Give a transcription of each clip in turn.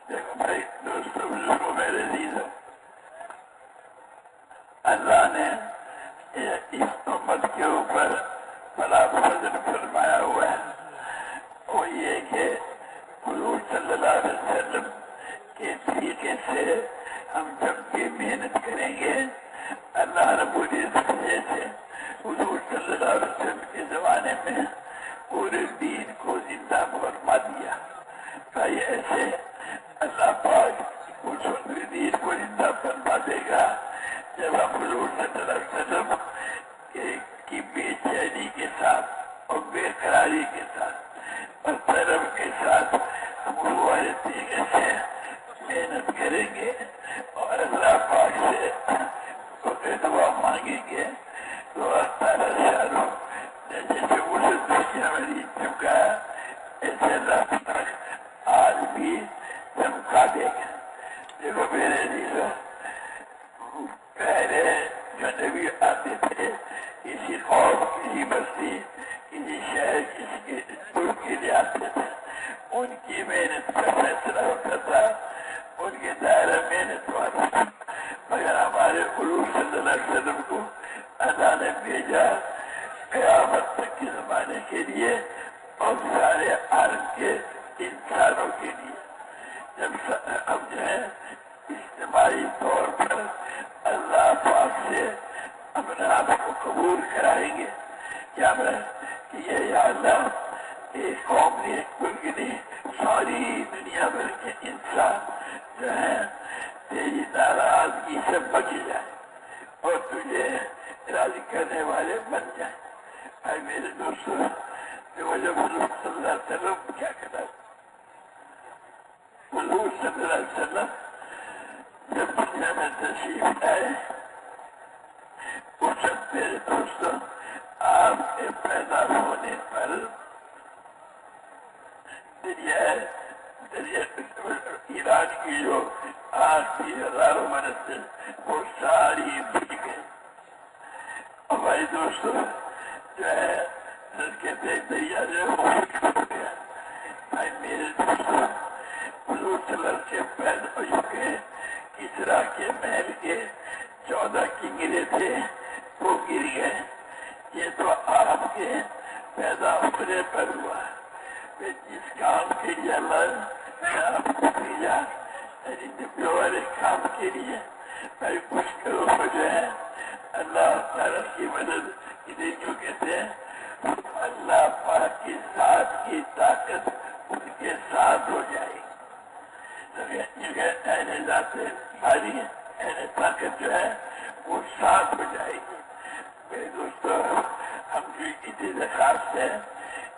دیکھو بھائی دوستوں بزرگوں میرے عزیزوں، اللہ نے اس امت کے اوپر بڑا فضل فرمایا ہوا ہے، وہ یہ کہ حضور صلی اللہ علیہ وسلم کے طریقے سے ہم جب بھی محنت کریں گے، اللہ رب العزت سے حضور صلی اللہ علیہ وسلم کے زمانے میں پورے دین کو زندہ فرما دیا۔ بھائی ایسے اللہ پاک اس دین کو زندہ فرما دے گا جب ہم حضور صلی اللہ علیہ وسلم کی بے چینی کے ساتھ اور بے قراری کے ساتھ اور طلب کے ساتھ ہم ہمارے طریقے سے محنت کریں گے اور اللہ پاک سے دعا مانگیں گے تو اللہ تعالیٰ شاہ جیسے اسے دنیا میں نہیں چمکا ایسے اللہ پاک آج بھی چمکا دے گا۔ دیکھو میرے عزیزوں، پہلے جو نبی آتے تھے کسی قوم، کسی بستی، کسی شہر، کسی کے ملک کے لیے آتے تھے، ان کی محنت کا فیصلہ ہوتا تھا، ان کے دائرہ محنت والا تھا، مگر ہمارے حضور صلی اللہ علیہ وسلم کو اللہ نے بھیجا قیامت تک کے زمانے کے لیے اور سارے عالم کے انسانوں کے لیے۔ جب ہم جو ہے اجتماعی طور پر اللہ پاک سے اپنے آپ کو قبول کرائیں گے، کیا کہ یہ اللہ ایک قوم نہیں، ایک ملک نہیں، ساری دنیا بھر کے انسان جو ہے تیری ناراضگی سے بچ جائے اور تجھے راضی کرنے والے بن جائیں۔ اے میرے دوستوں، جب حضور صلی اللہ علیہ وسلم کیا کرتا، حضور صلی اللہ علیہ وسلم جب دنیا میں تشریف لائے، اس وقت میرے دوستوں آپ کے پیدا ہونے پر ایران کی جو آج کی ہزاروں برس سے وہ ساری بج گئی۔ ہمارے دوستوں جو ہے کہتے ہیں دریا جو ہے وہ ہو گیا۔ بھائی میرے دوستوں، حضور صلی اللہ علیہ وسلم پیدا ہو چکے، کسریٰ کے محل کے 14 کنگرے تھے وہ گر گئے۔ یہ تو آپ کے پیدا ہونے پر ہوا۔ جس کام کے لیے اللہ نے آپ کو بھیجا، یعنی ڈبے والے کام کے لیے، بھائی مشکلوں میں جو ہے اللہ تعالیٰ کی مدد انہیں جو کہتے ہیں اللہ پاک کی ذات کی طاقت ان کے ساتھ ہو جائے گی۔ اہل ذات ساری اہل طاقت جو ہے وہ ساتھ ہو جائے گی۔ میرے دوستوں، ہم کی اتنی درخواست ہے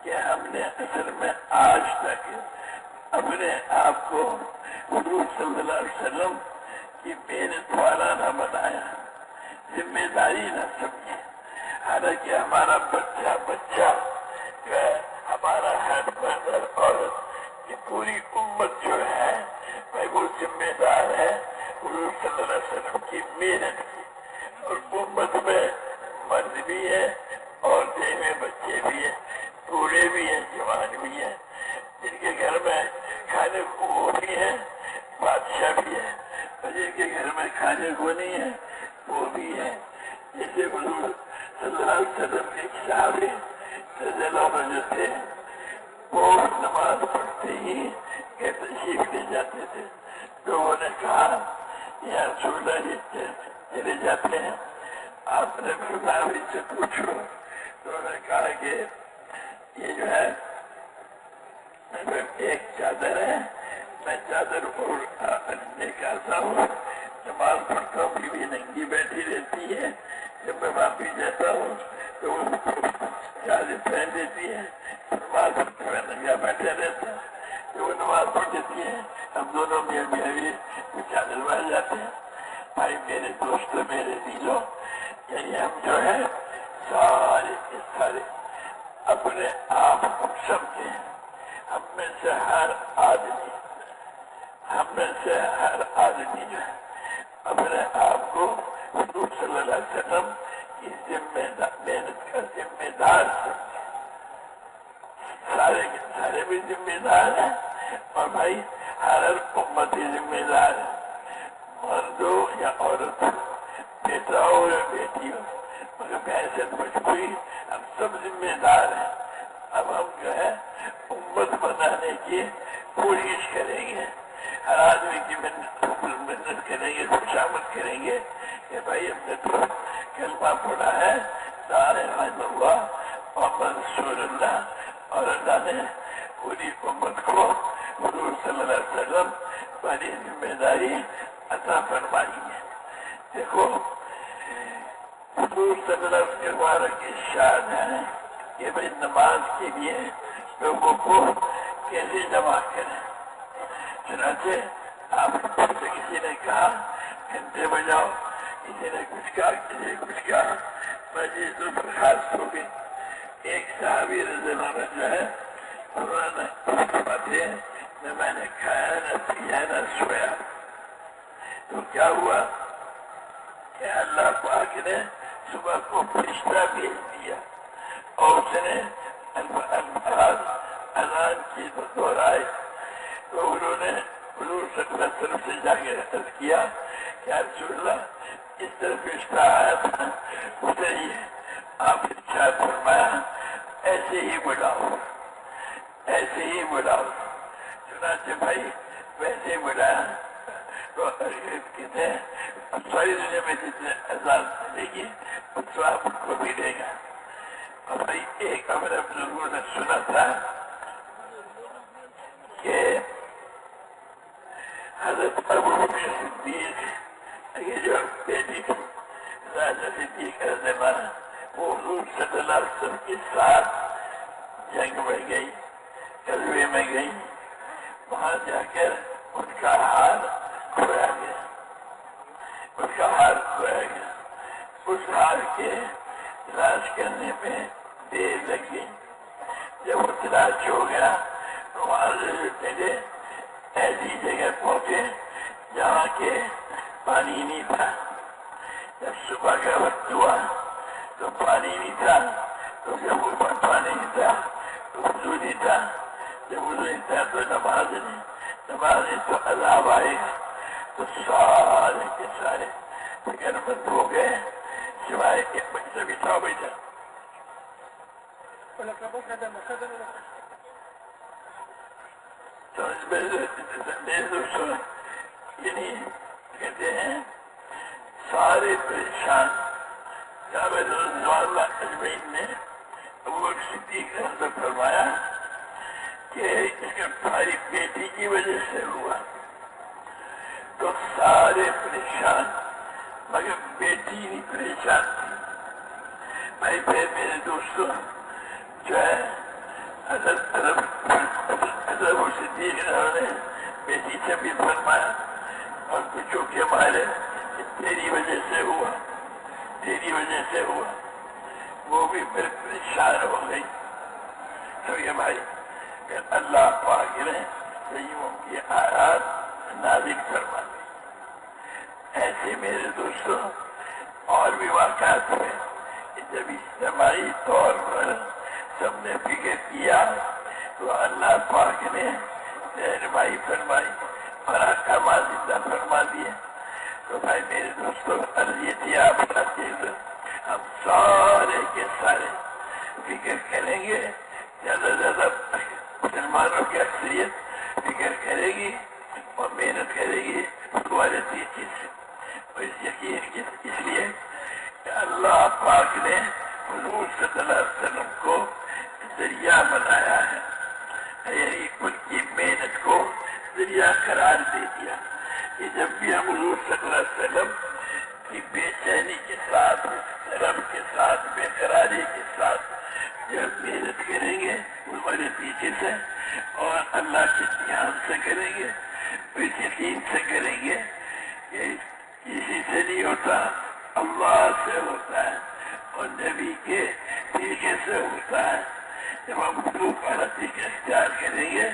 کہ ہم نے اصل میں آج تک اپنے آپ کو حضور صلی اللہ علیہ وسلم کی محنت والا نہ بنایا، ذمہ داری نہ سمجھے۔ حالانکہ ہمارا بچہ جو ہے، ہمارا ہر مرد اور عورت، یہ پوری امت جو ہے بھائی وہ ذمہ دار ہے حضور صلی اللہ علیہ وسلم کی محنت کی۔ اور امت میں مرد بھی ہے، عورتیں میں بچے بھی ہیں، بوڑھے بھی ہیں، جوان بھی ہیں، جن کے گھر میں کھانے کو وہ بھی ہیں، بادشاہ بھی ہے، اور جن کے گھر میں کھانے کو نہیں ہے وہ بھی ہے۔ جیسے حضور صلی اللہ علیہ وسلم کے صحابی رضی اللہ عنہ جو تھے، وہ نماز پڑھتے ہی کہ تشریف لے جاتے تھے۔ لوگوں نے کہا یا رسول اللہ جی چلے جاتے ہیں، آپ نے صحابی سے پوچھو، تو انہوں نے کہا کہ یہ جو ہے ایک چادر ہے، میں چادر لے کے آتا ہوں، نماز پڑھتا ہوں، بیوی ننگی بیٹھی رہتی ہے، جب میں واپس جاتا ہوں تو وہ چادر پہن دیتی ہے، نماز پڑھتے ہوئے ننگا بیٹھا رہتا ہے، تو وہ نماز پڑھ دیتی ہے، ہم دونوں میاں بیوی وہ چادر بن جاتے ہیں۔ بھائی میرے دوستوں، میرے دلوں، یعنی ہم جو ہے سارے کے سارے اپنے آپ کو سمجھیں، ہم میں سے ہر آدمی جو ہے اپنے آپ کو حضور صلی اللہ علیہ وسلم کی محنت کا ذمہ دار سمجھے۔ سارے کے سارے بھی ذمہ دار ہیں، اور بھائی ہر امتی ذمہ دار ہے، مرد ہو یا عورت، بیٹا ہو یا بیٹی ہو، مگر بحثیت مجبوری ہم سب ذمہ دار ہیں۔ اب ہم جو ہے امت بنانے کی کوشش کریں گے، ہر آدمی کی محنت کریں گے، خوشامد کریں گے کہ بھائی ہم نے تو کلمہ پڑھا ہے لا الہ الا اللہ محمد رسول اللہ، اور اللہ نے پوری امت کو حضور صلی اللہ علیہ وسلم والی ذمہ داری عطا فرمائی ہے۔ دیکھو حضور صلی اللہ علیہ وسلم کے مبارک کی شان ہے کہ بھائی نماز کے لیے لوگوں کو کیسے جمع کریں۔ چنانچہ آپ سے کسی نے کہا گھنٹے بجاؤ، کسی نے کچھ کہا، کسی نے کچھ کہا، مسجد تو برخاست ہو گئی۔ ایک صحابی رضی اللہ عنہ جو ہے انہوں نے فرماتے ہیں نہ میں نے کھایا نہ پیا نہ سویا، تو کیا ہوا کہ اللہ پاک نے صبح کو فرشتہ بھیج دیا اور اس نے الفاظ اذان کی دہرائے، تو انہوں نے حضور صلی اللہ علیہ وسلم سے جا کے عرض کیا کہ یا رسول اللہ اس طرح فرشتہ آیا تھا اتریے، آپ نے ارشاد فرمایا ایسے ہی بلاؤ، ایسے ہی بلاؤ۔ چنانچہ بھائی ویسے ہی بلایا تو کہتے ہیں ساری دنیا میں جتنے اذان ملے گی اس کو آپ کو ملے گا۔ اور بھائی ایک ہمارے بزرگوں نے سنا تھا کہ حضرت ابو بکر صدیق یہ جو بیٹی راجہ صدیق رضی اللہ عنہ وہ حضور صلی اللہ علیہ وسلم کے ساتھ جنگ میں گئی، غزوے میں گئی، وہاں جا کر ان کا ہار کھویا گیا، ان کا ہار کھویا گیا۔ اس ہار کے تلاش کرنے میں دیر لگ گئی۔ جب وہ تلاش ہو گیا تو وہاں سے پہلے ایسی جگہ پہنچے جہاں کے پانی نہیں تھا۔ جب صبح کا وقت ہوا تو پانی نہیں تھا، تو جب اوپر پانی نہیں تھا تو وضو نہیں تھا، جب وضو نہیں تھا تو نماز نہیں تو عذاب آئے گا۔ تو سارے کے سارے فکر مند ہو گئے سوائے ایک بچہ بٹھاؤ بیٹا۔ تو اس میں دوستوں یعنی کہتے ہیں سارے پریشان جاوید رضوان اللہ اجمعین نے ابو بکر صدیق نے فرمایا کہ اس کے بھائی بیٹی کی وجہ سے ہوا، تو سارے پریشان مگر بیٹی نہیں پریشان تھی۔ بھائی پھر میرے دوستوں جو ہے حضرت ابو صدیق نے بیٹی سے بھی فرمایا اور پوچھو کہ ہمارے تیری وجہ سے ہوا، تیری وجہ سے ہوا، وہ بھی پھر پریشان ہو گئی۔ تو یہ بھائی کہ اللہ پاک نے صحیحوں کی آیات نازل فرما دی۔ ایسے میرے دوستوں اور بھی واقعات ہوئے جب اجتماعی طور پر سب نے فکر کیا تو اللہ پاک نے رہنمائی فرمائی اور احکام زندہ فرما دیے۔ تو بھائی میرے دوستوں عرض یہ تھی آپ ہم سارے کے سارے فکر کریں گے، زیادہ زیادہ مسلمانوں کی اکثریت فکر کرے گی اور محنت کرے گی تمہارے طریقے سے، اور اس یقین اس لیے کہ اللہ پاک نے حضور صلی اللہ علیہ وسلم کو ذریعہ بنایا ہے، یعنی ان کی محنت کو ذریعہ قرار دے دیا کہ جب بھی ہم حضور صلی اللہ علیہ وسلم کی بے چینی کے ساتھ، رب کے ساتھ، بے قراری کے ساتھ جب محنت کریں گے ہمارے پیچھے سے اور اللہ کے دھیان سے کریں گے، اس یقین سے کریں گے کہ کسی سے نہیں ہوتا، اللہ سے ہوتا ہے اور نبی کے طریقے سے ہوتا ہے۔ جب ہم خوب والا طریقہ اختیار کریں گے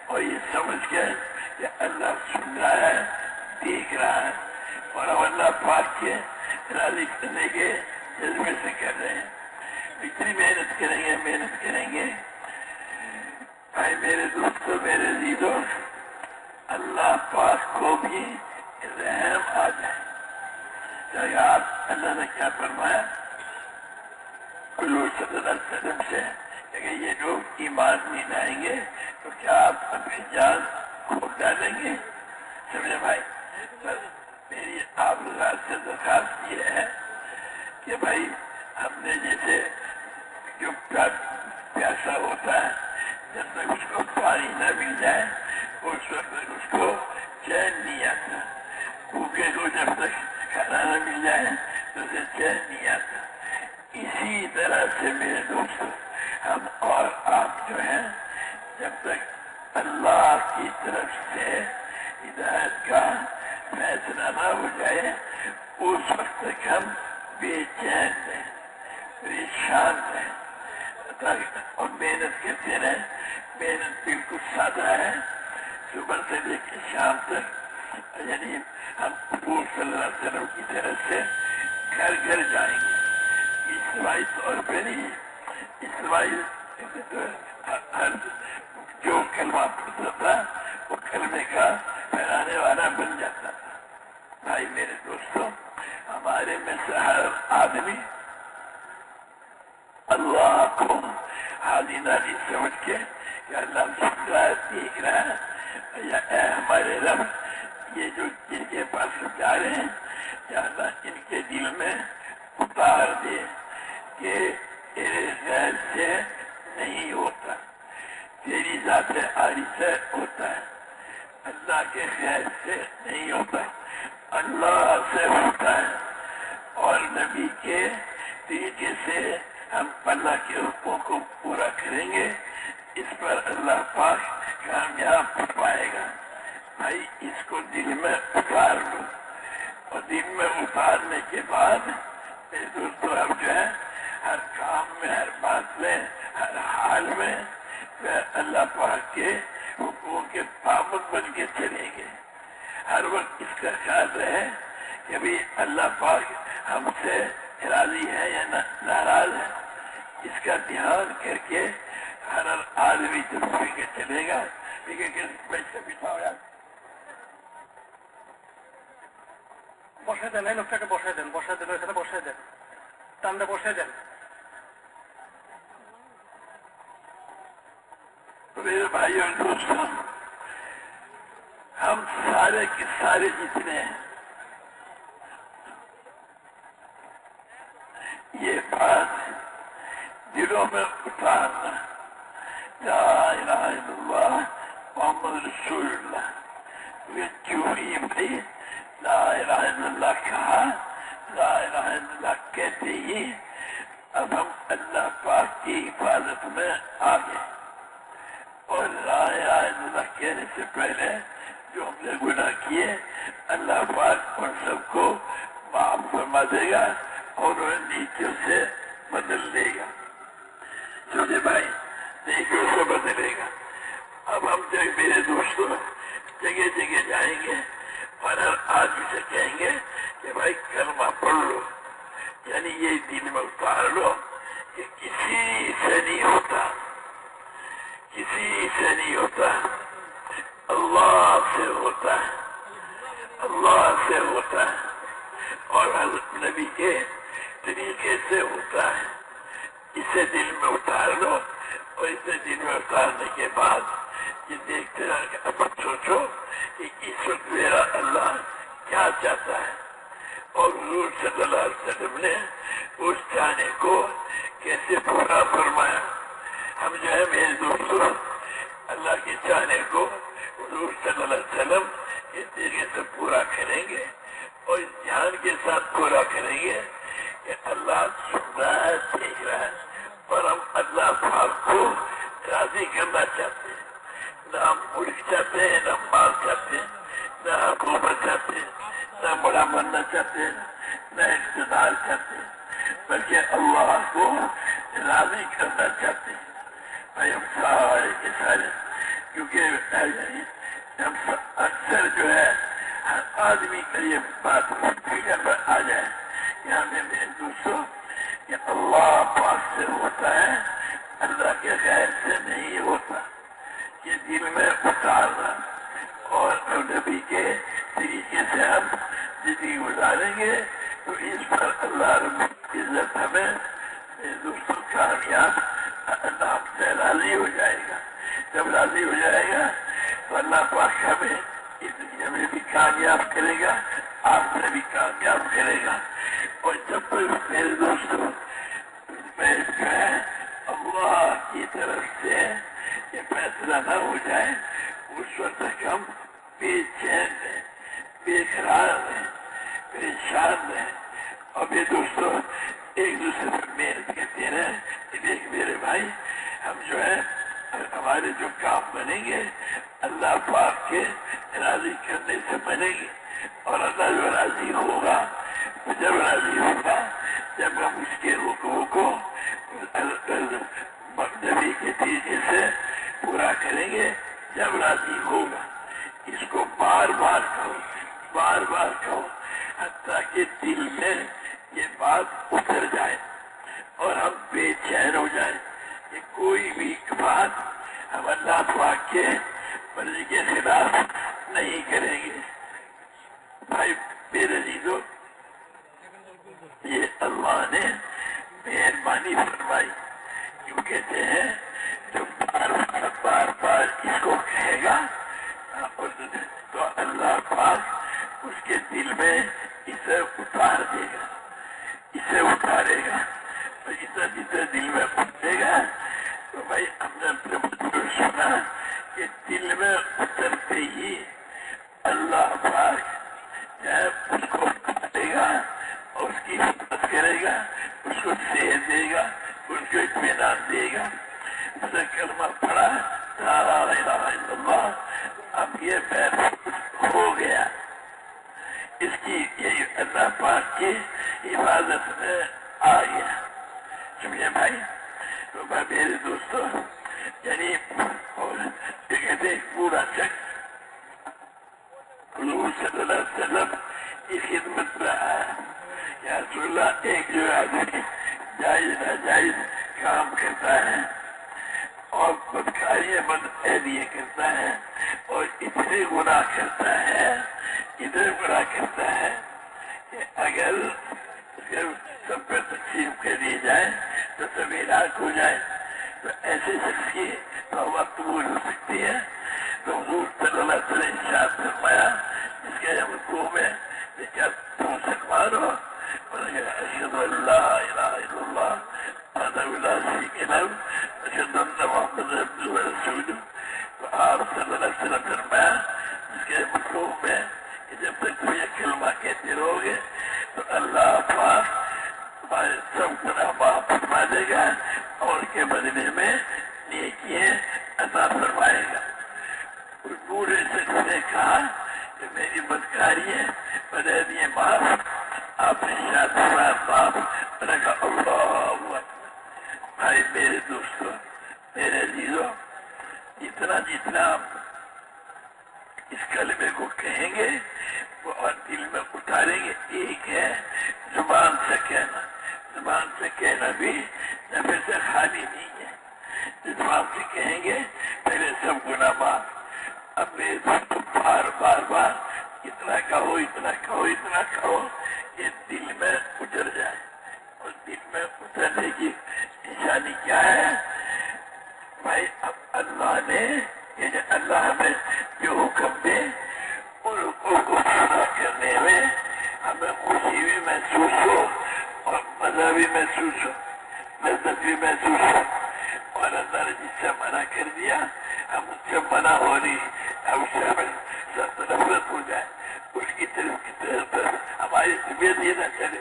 اور یہ سمجھ کر کہ اللہ سن رہا ہے، دیکھ رہا ہے اور ہم اللہ پاک کے راضی کرنے کے جذبے سے کر رہے ہیں، اتنی محنت کریں گے بھائی میرے دوستوں، میرے عزیزوں، اللہ پاک کو بھی رحم آ جائے تو یاد اللہ نے کیا فرمایا حضور صلی اللہ علیہ وسلم سے کہ یہ لوگ ایمان نہیں لائیں گے تو کیا آپ اپنی جان کھو ڈالیں گے؟ سمجھے بھائی؟ بس میری آپ سے درخواست یہ ہے کہ بھائی ہم نے جیسے جو پیاسا ہوتا ہے جب تک اس کو پانی نہ مل جائے اس وقت تک اس کو چین نہیں آتا، بھوکے کو جب تک کھانا نہ مل جائے تو اسے چین نہیں آتا۔ اسی طرح سے میرے دوست ہم اور آپ جو ہیں جب تک اللہ کی طرف سے ہدایت کا فیصلہ نہ ہو جائے اس وقت تک ہم بے چین رہیں، پریشان رہیں اور محنت کرتے رہیں۔ محنت بالکل سادہ ہے، صبح سے لے کے شام تک، یعنی ہم حضور صلی اللہ علیہ وسلم کی طرف سے گھر گھر جائیں گے، اجتماعی طور پہ نہیں، اجتماعی ہر جو کلمہ پڑھتا تھا وہ کلمے کا پھیلانے والا بن جاتا تھا۔ بھائی میرے دوستوں، ہمارے میں سے ہر آدمی اللہ کو حالی نالی سمجھ کے کہ اللہ سن رہا ہے، دیکھ رہا ہے، یا اے ہمارے رب یہ جو جن کے پاس جا رہے ہیں یا اللہ ان کے دل میں اتار دے کہ تیرے غیر سے نہیں ہوتا، تیری ذات عالی سے ہوتا ہے، اللہ کے خیر سے نہیں ہوتا، اللہ سے ہوتا ہے، اور نبی کے طریقے سے ہم اللہ کے حکموں کو پورا کریں گے، اس پر اللہ پاک کامیاب پائے گا۔ بھائی اس کو دل میں اتار لو، اور دل میں اتارنے کے بعد میرے دوستوں ہم جو ہے ہر کام میں، ہر بات میں، ہر حال میں اللہ پاک کے حکموں کے پابند بن کے چلیں گے۔ ہر وقت اس کا خیال رہے کہ بھی اللہ پاک ہم سے راضی ہے یا ناراض ہے، اس کا دھیان کر کے ہر آدمی طرف کے چلے گا۔ ٹھیک ہے کہ میں سے بٹھاؤ یار، বসে দেন, এই লোকটাকে বসে দেন, বসে দেন, ওইখানে বসে দেন, টানটা বসে দেন। میرے بھائی اور دوستوں، ہم سارے کے سارے جتنے ہیں یہ بات دلوں میں اتارنا، لا الہ الا اللہ محمد رسول اللہ، جو ہی بھائی لا الہ الا اللہ کہا، لا الہ الا اللہ کہتے ہی اب ہم اللہ پاک کی حفاظت میں آ گئے، اور لا الہ الا اللہ کہنے سے پہلے جو ہم نے گناہ کیے اللہ پاک ان سب کو معاف فرما دے گا اور انہیں نیکیوں سے بدل دے گا۔ چھوٹے بھائی نیکیوں سے بدلے گا۔ اب ہم میرے دوستوں جگہ جگہ جائیں گے اور ہر آدمی سے کہیں گے کہ بھائی کلمہ پڑھ لو، یعنی یہ دل میں اتار لو کہ کسی سے نہیں ہوتا، کسی سے نہیں ہوتا، اللہ سے ہوتا ہے، اللہ سے ہوتا ہے، اور حضرت نبی کے طریقے سے ہوتا ہے۔ اسے دل میں اتار لو، اور اسے دل میں اتارنے کے بعد یہ دیکھتے رہو کہ اب سوچو کہ اس وقت میرا اللہ کیا چاہتا ہے، اور حضور صلی اللہ علیہ وسلم نے اس چاہنے کو کیسے پورا فرمایا۔ ہم جو ہے میرے دوستوں اللہ کے چاہنے کو حضور صلی اللہ علیہ وسلم اس طریقے سے پورا کریں گے اور اس دھیان کے ساتھ پورا کریں گے کہ اللہ سن رہا ہے، دیکھ رہا ہے، اور ہم اللہ پاک کو راضی کرنا چاہتے ہیں۔ نہ ہم ملک چاہتے ہیں، نہ مال چاہتے ہیں، نہ حکومت چاہتے ہیں، نہ بڑا بننا چاہتے ہیں، نہ اقتدار چاہتے ہیں، بلکہ اللہ کو راضی کرنا چاہتے ہیں۔ بھائی ہم سارے کے سارے، کیونکہ ہم اکثر جو ہے ہر آدمی کا یہ بات فکر پر آ جائے کہ ہمیں میرے دوستوں کہ اللہ پاک سے ہوتا ہے، اللہ کے غیر سے نہیں ہوتا۔ یہ دل میں اتارنا، اور نبی کے طریقے سے ہم زندگی گزاریں گے تو اس پر اللہ رب العزت ہمیں دوستوں کامیاب نام سے راضی ہو جائے گا۔ جب راضی ہو جائے گا تو اللہ پاک ہمیں اس دنیا میں بھی کامیاب کرے گا، آپ سے بھی کامیاب کرے گا۔ اور جب میرے دوستوں میں جو ہے اللہ کی طرف سے یہ فیصلہ نہ ہو جائے اس وقت تک ہم بے چین رہیں، بے قرار رہیں، پریشان رہیں۔ اور میرے دوستوں ایک دوسرے پر محنت کرتے رہیں۔ دیکھ میرے بھائی، ہم جو ہے ہمارے جو کام بنیں گے اللہ پاک کے راضی کرنے سے بنیں گے، اور اللہ جو راضی ہوگا، جب راضی ہوگا جب ہم اس کے حکموں کو نبی کے طریقے سے پورا کریں گے، جب راضی ہوگا اس کو بار بار کہو، بار بار کہو، حتیٰ کہ دل میں یہ بات اتر جائے اور ہم بے چین ہو جائیں کہ کوئی بھی بات ہم اللہ پاک کے مرضی کے خلاف نہیں کریں گے۔ بھائی میرے عزیزو، یہ اللہ نے مہربانی فرمائی، کیوں کہتے ہیں جو بار بار اس کو کہے گا تو اللہ پاک اس کے دل میں اسے اتار دے گا، اسے اتارے گا، اور اسے دل میں اترے گا تو بھائی ہم نے اپنے بزرگ سنا کہ دل میں اترتے ہی اللہ پاک اس کو اتارے گا اور اس کی حفاظت کرے گا، اس کو صحت دے گا، اس کو اطمینان دے گا۔ اسے کلمہ پڑھا لا الہ الا اللہ، اب یہ محفوظ ہو گیا، اس کی یہ اللہ پاک کی حفاظت میں آ گیا۔ سمجھے بھائی؟ تو بھائی میرے دوستوں، یعنی کہتے ہیں پورا شخص حضور صلی اللہ علیہ وسلم کی خدمت میں آیا، یا رسول اللہ ایک جو آدمی جائز ناجائز کام کرتا ہے اور بدکاریاں بدعہدیاں کرتا ہے اور اتنے گناہ کرتا ہے، اتنے گناہ کرتا ہے کہ اگر سب پہ تقسیم کر دی جائے تو سب ہلاک ہو جائے، تو ایسے شخص کی توبہ قبول ہو سکتی ہے۔ تو حضور صلی اللہ علیہ وسلم ارشاد فرمایا، جس کے حکم ہے کہ کیا تم مسلمان ہو؟ اشہد ان لا الہ الا اللہ وحدہ لا شریک لہ اشہد ان محمدا عبدہ ورسولہ۔ تو آپ صلی اللہ علیہ وسلم فرمایا، جس کے حکم ہے کہ جب تک تم یہ کلمہ کہتے رہو گے تو اللہ پاک تمہارے سب گناہ معاف فرما دے گا اور کے بدلے میں نیکیاں عطا فرمائے گا۔ اس بوڑھے شخص نے کہا کہ میری بدکاریاں بدعہدیاں معاف، آپ نے ارشاد فرمایا معاف، میں نے کہا اللہ اکبر۔ بھائی میرے دوستوں، میرے عزیزوں، جتنا جتنا اس کلمے کو کہیں گے وہ اور دل میں اتاریں گے۔ ایک ہے زبان سے کہنا، زبان سے کہنا بھی نفع سے خالی نہیں ہے۔ زبان سے کہیں گے پہلے سب گناہ معاف، اب میرے دوستوں بار بار بار اتنا کہو، اتنا کہو، اتنا کہو کہ دل میں اتر جائے۔ اور دل میں اترنے کی نشانی کیا ہے بھائی؟ اب اللہ نے اللہ ہمیں جو حکم دے ان حکم کو پورا کرنے میں ہمیں خوشی بھی محسوس ہو اور مزہ بھی محسوس ہو، لذت بھی محسوس ہو۔ اور اللہ نے جس سے منع کر دیا ہم اس سے منع ہو رہی، ہم اس سے ہمیں سخت نفرت ہو جائے، اس کی طرف ہماری طبیعت یہ نہ چلے۔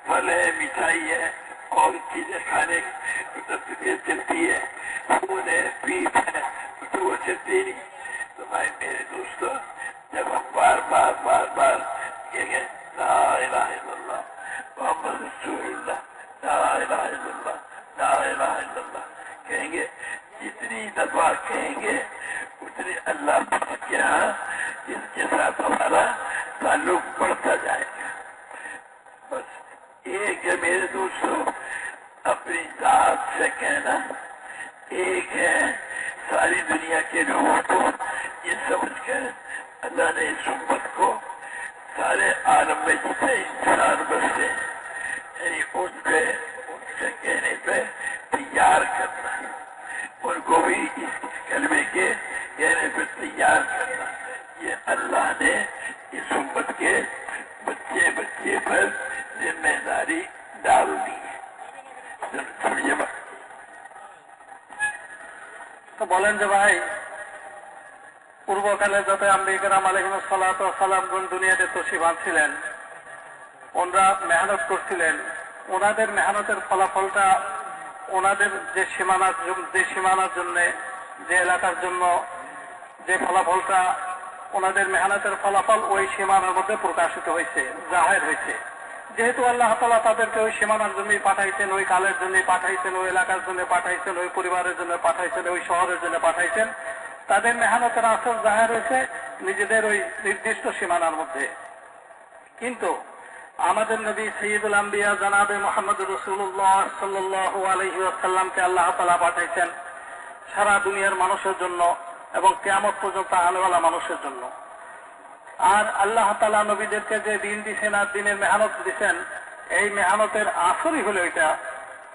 پھل ہے، مٹھائی ہے اور چیزیں کھانے کی طبیعت چلتی ہے، خون ہے، پیپ ہے تو وہ چلتی نہیں۔ تو بھائی میرے دوستوں، جب ہم بار بار بار بار کہیں گے لا الہ الا اللہ محمد رسول اللہ، لا الہ الا اللہ، لا الہ الا اللہ کہیں گے، جتنی دفعہ کہیں گے اتنی اللہ پاک کے ہاں جس کے ساتھ ہمارا تعلق بڑھتا جائے گا۔ بس ایک ہے میرے دوستوں اپنی ذات سے کہنا، ایک ہے सारी दुनिया के लोगों को ये समझकर अल्लाह ने इस उम्मत को सारे आलम में जितने इंसान बसते यानी उनके कहने पे तैयार करना, उनको भी इस कलमे के कहने पे तैयार करना, ये अल्लाह ने इस उम्मत के बच्चे बच्चे पर जिम्मेदारी डाल दी है। सुनिए তো বলেন যে ভাই, পূর্বকালে যত আম্বিয়া কেরাম আলাইহিস সালাতু ওয়াস সালামগণ দুনিয়াতে তশরিফ ছিলেন, ওনারা মেহনত করছিলেন, ওনাদের মেহনতের ফলাফলটা ওনাদের যে সীমানার জন্য, যে এলাকার জন্য যে ফলাফলটা, ওনাদের মেহনতের ফলাফল ওই সীমানার মধ্যে প্রকাশিত হয়েছে, জাহির হয়েছে। যেহেতু আল্লাহ তাআলা তাদেরকে ওই সীমানার জন্যই পাঠাইছেন, ওই কালের জন্যই পাঠাইছেন, ওই এলাকার জন্য পাঠাইছেন, ওই পরিবারের জন্য পাঠাইছেন, ওই শহরের জন্য পাঠাইছেন, তাদের মেহনতের আসর জাহির হয়েছে নিজেদের ওই নির্দিষ্ট সীমানার মধ্যে। কিন্তু আমাদের নবী সাইয়্যিদুল আম্বিয়া জনাবে মুহাম্মদ রাসূলুল্লাহ সাল্লাল্লাহু আলাইহি ওয়াসাল্লামকে আল্লাহ তাআলা পাঠাইছেন সারা দুনিয়ার মানুষের জন্য এবং কিয়ামত পর্যন্ত আনেওয়ালা মানুষের জন্য। আর আল্লাহ তাআলা নবীদেরকে যে দিন দিয়েছেন আর দিনের মেহনত দিয়েছেন, এই মেহনতের আসরই হলো এটা,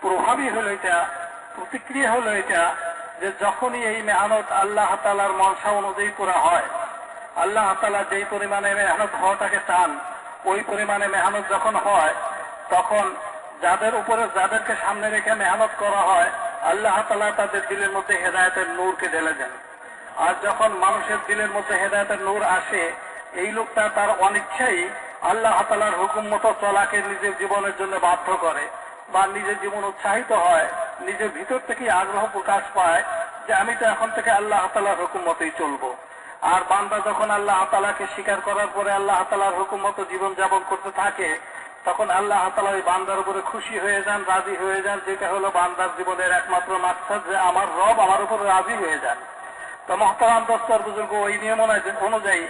প্রভাবই হলো এটা, প্রতিক্রিয়া হলো এটা যে যখনই এই মেহনত আল্লাহ তাআলার মনসা অনুযায়ী করা হয়, আল্লাহ তাআলা যেই পরিমাণে মেহনত হওয়াটাকে চান ওই পরিমাণে মেহনত যখন হয়, তখন যাদেরকে সামনে রেখে মেহনত করা হয় আল্লাহ তাআলা তাদের দিলের মধ্যে হেদায়েতের নূরকে ঢেলে দেন। আর যখন মানুষের দিলের মধ্যে হেদায়েতের নূর আসে, এই লোকটা তার অনিচ্ছাই আল্লাহ তাআলার হুকুম মতো চলাকে নিজের জীবনের জন্য বাধ্য করে বা নিজের জীবন উৎসাহিত হয়, নিজের ভিতর থেকে আগ্রহ প্রকাশ পায় যে আমি তো এখন থেকে আল্লাহ তাআলার হুকুম মতোই চলবো। আর বান্দা যখন আল্লাহ তাআলাকে স্বীকার করার পরে আল্লাহ তাআলার হুকুম মতো জীবন যাপন করতে থাকে, তখন আল্লাহ তাআলা ওই বান্দার উপরে খুশি হয়ে যান, রাজি হয়ে যান, যেটা হলো বান্দার জীবনের একমাত্র মাকসাদ যে আমার রব আমার উপরে রাজি হয়ে যান। তো মুহতারাম দোস্তর বুজুর্গ, ওই নিয়ম অনুযায়ী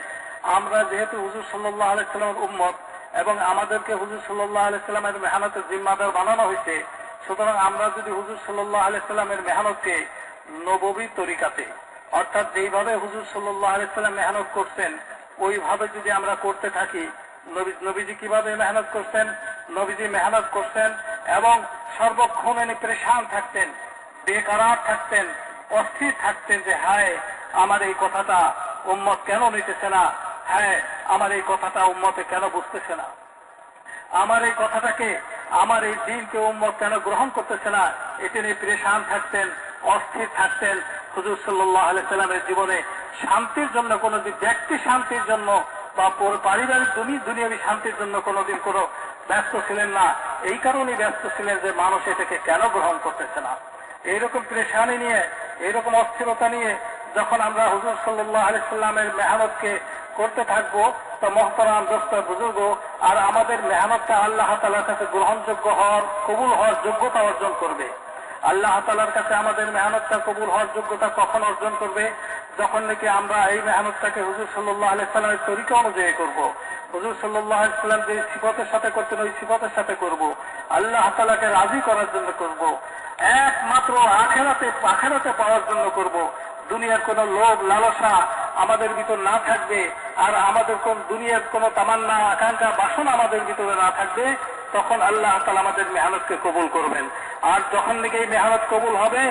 আমরা যেহেতু হুজুর সাল্লাল্লাহু আলাইহি সাল্লামের উম্মত এবং আমাদেরকে হুজুর সাল্লাল্লাহু আলাইহি সাল্লামের মেহনতের জিম্মাদার বানানো হয়েছে, সুতরাং আমরা যদি হুজুর সাল্লাল্লাহু আলাইহি সাল্লামের মেহনতকে নববী তরিকাতে, অর্থাৎ যেইভাবে হুজুর সাল্লাল্লাহু আলাইহি সাল্লাম মেহনত করছেন ওইভাবে যদি আমরা করতে থাকি, নবীজি কিভাবে মেহনত করছেন, নবীজি মেহনত করছেন এবং সর্বক্ষণ এনে পরেশান থাকতেন, বেকারার থাকতেন, অস্থির থাকতেন যে হায় আমার এই কথাটা উম্মত কেন নিতেছে না, হ্যাঁ আমার এই কথাটা উম্মতে কেন বুঝতেছে না, আমার এই কথাটাকে, আমার এই দিনকে উম্মত কেন গ্রহণ করতেছে না, এতে নিয়ে পরেশান থাকতেন, অস্থির থাকতেন। হুজুর সাল্লাল্লাহু আলাইহি সাল্লামের জীবনে শান্তির জন্য কোনোদিন, ব্যক্তি শান্তির জন্য বা পারিবারিক দুনিয়াবী শান্তির জন্য কোনোদিন কোনো ব্যস্ত ছিলেন না। এই কারণেই ব্যস্ত ছিলেন যে মানুষ এটাকে কেন গ্রহণ করতেছে না। এইরকম পরেশানি নিয়ে, এইরকম অস্থিরতা নিয়ে যখন আমরা হুজুর সাল্লাল্লাহু আলাইহি সাল্লামের মেহনতকে করতে থাকবো, তো মুহতারাম দোস্ত বুজুর্গ, আর আমাদের মেহনতটা আল্লাহ তাআলার কাছে গ্রহণযোগ্য হওয়ার, কবুল হওয়ার যোগ্যতা অর্জন করবে। আল্লাহ তাআলার কাছে আমাদের মেহনতটা কবুল হওয়ার যোগ্যতা কখন অর্জন করবে? যখন নাকি আমরা এই মেহনতটাকে হুজুর সাল্লাল্লাহু আলাইহি সাল্লামের তরিকা অনুযায়ী করব, হুজুর সাল্লাল্লাহু আলাইহি সাল্লাম যে সিফাতের সাথে করতেন ওই সিফাতের সাথে করব, আল্লাহ তাআলাকে রাজি করার জন্য করব, একমাত্র আখিরাতে পাওয়ার জন্য করব। দুনিয়ার কোন লোভ লালসা আমাদের ভিতর না থাকবে, আর আমাদের কোন দুনিয়ার কোন তামান্না আকাঙ্ক্ষা বাসনা আমাদের ভিতরে না থাকবে, তখন আল্লাহ তাআলা আমাদের মেহনতকে কবুল করবেন। আর যখন নাকি এই মেহনত কবুল হবে,